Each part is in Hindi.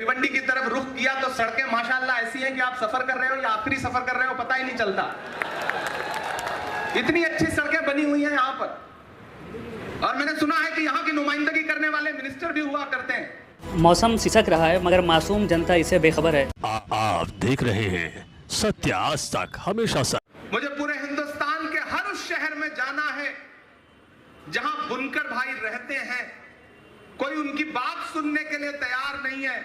भिवंडी की तरफ रुख किया तो सड़कें माशाल्लाह ऐसी हैं कि आप सफर कर रहे हो या आखिरी सफर कर रहे हो पता ही नहीं चलता। इतनी अच्छी सड़कें बनी हुई हैं यहाँ पर, और मैंने सुना है कि यहाँ की नुमाइंदगी करने वाले मिनिस्टर भी हुआ करते हैं। मौसम सिसक रहा है मगर मासूम जनता इससे बेखबर है। आप देख रहे हैं सत्य आज तक, हमेशा सच। मुझे पूरे हिंदुस्तान के हर उस शहर में जाना है जहां बुनकर भाई रहते हैं, कोई उनकी बात सुनने के लिए तैयार नहीं है।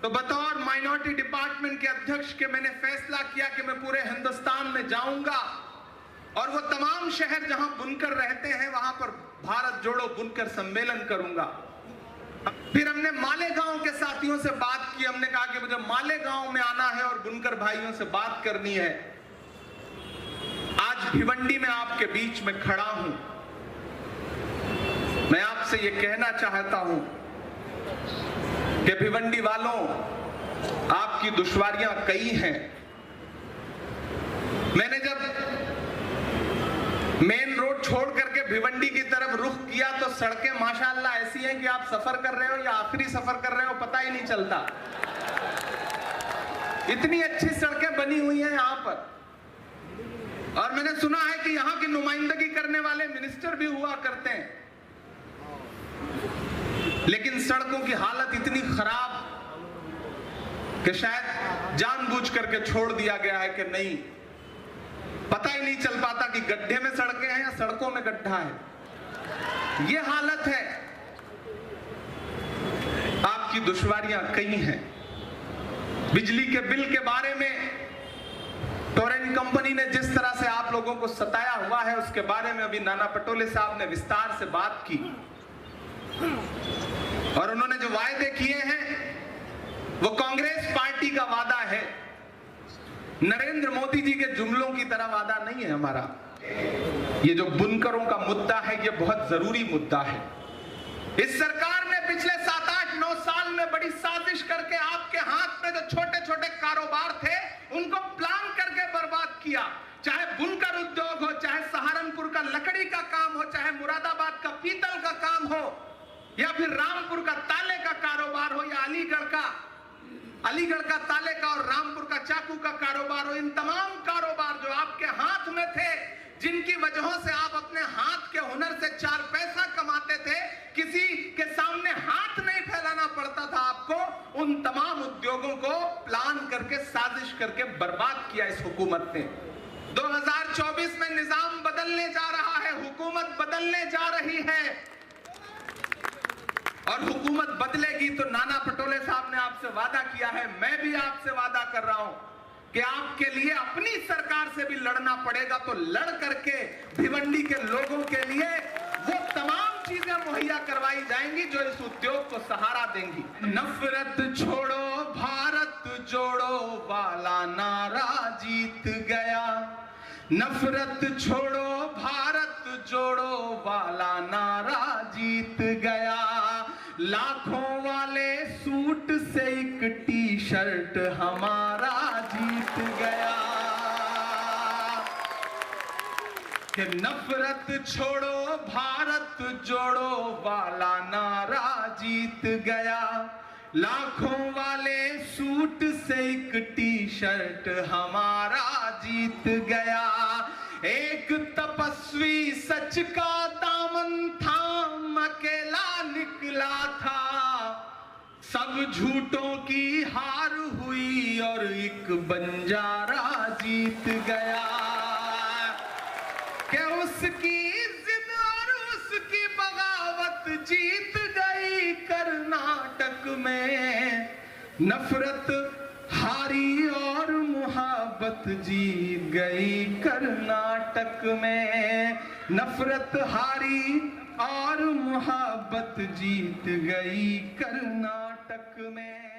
तो बतौर माइनॉरिटी डिपार्टमेंट के अध्यक्ष के मैंने फैसला किया कि मैं पूरे हिंदुस्तान में जाऊंगा और वो तमाम शहर जहां बुनकर रहते हैं वहां पर भारत जोड़ो बुनकर सम्मेलन करूंगा। फिर हमने मालेगांव के साथियों से बात की, हमने कहा कि मुझे मालेगांव में आना है और बुनकर भाइयों से बात करनी है। आज भिवंडी में आपके बीच में खड़ा हूं, मैं आपसे यह कहना चाहता हूं कि भिवंडी वालों, आपकी दुश्वारियां कई हैं। मैंने जब मेन रोड छोड़ करके भिवंडी की तरफ रुख किया तो सड़कें माशाल्लाह ऐसी हैं कि आप सफर कर रहे हो या आखिरी सफर कर रहे हो पता ही नहीं चलता। इतनी अच्छी सड़कें बनी हुई हैं यहाँ पर, और मैंने सुना है कि यहाँ की नुमाइंदगी करने वाले मिनिस्टर भी हुआ करते हैं। लेकिन सड़कों की हालत इतनी खराब कि शायद जानबूझ करके छोड़ दिया गया है कि नहीं, पता ही नहीं चल पाता कि गड्ढे में सड़कें हैं या सड़कों में गड्ढा है। ये हालत है। आपकी दुश्वारियां कई हैं। बिजली के बिल के बारे में टोरेंट कंपनी ने जिस तरह से आप लोगों को सताया हुआ है उसके बारे में अभी नाना पटोले साहब ने विस्तार से बात की, और उन्होंने जो वायदे किए हैं वो कांग्रेस पार्टी का वादा है, नरेंद्र मोदी जी के जुमलों की तरह वादा नहीं है हमारा। ये जो बुनकरों का मुद्दा है ये बहुत जरूरी मुद्दा है। इस सरकार ने पिछले 7, 8, 9 साल में बड़ी साजिश करके आपके हाथ में जो छोटे छोटे कारोबार थे उनको प्लान करके बर्बाद किया। चाहे बुनकर उद्योग हो, चाहे सहारनपुर का लकड़ी का काम हो, चाहे मुरादाबाद का पीतल का काम हो, या फिर रामपुर का ताले का कारोबार हो, या अलीगढ़ का ताले का और रामपुर का चाकू का कारोबार हो। इन तमाम कारोबार जो आपके हाथ में थे, जिनकी वजहों से आप अपने हाथ के हुनर से 4 पैसा कमाते थे, किसी के सामने हाथ नहीं फैलाना पड़ता था आपको, उन तमाम उद्योगों को प्लान करके साजिश करके बर्बाद किया इस हुकूमत ने। 2024 में निजाम बदलने जा रहा है, हुकूमत बदलने जा रही है, और हुकूमत बदलेगी तो नाना पटोले साहब ने आपसे वादा किया है, मैं भी आपसे वादा कर रहा हूं कि आपके लिए अपनी सरकार से भी लड़ना पड़ेगा। तो लड़ करके भिवंडी के लोगों के लिए वो तमाम चीजें मुहैया करवाई जाएंगी जो इस उद्योग को सहारा देंगी। नफरत छोड़ो भारत जोड़ो वाला नारा जीत गया, नफरत छोड़ो भारत जोड़ो वाला नारा जीत गया, लाखों वाले सूट से एक टी-शर्ट हमारा जीत गया। कि नफरत छोड़ो भारत जोड़ो वाला नारा जीत गया, लाखों वाले सूट से एक टी-शर्ट हमारा जीत गया। एक तपस्वी सच का दामन थाम अकेला निकला था, सब झूठों की हार हुई और एक बंजारा जीत गया। कि उसकी जिद और उसकी बगावत जीत गई कर्नाटक में, नफरत हारी और मुहब्बत जीत गई कर्नाटक में, नफरत हारी और मुहब्बत जीत गई कर्नाटक में।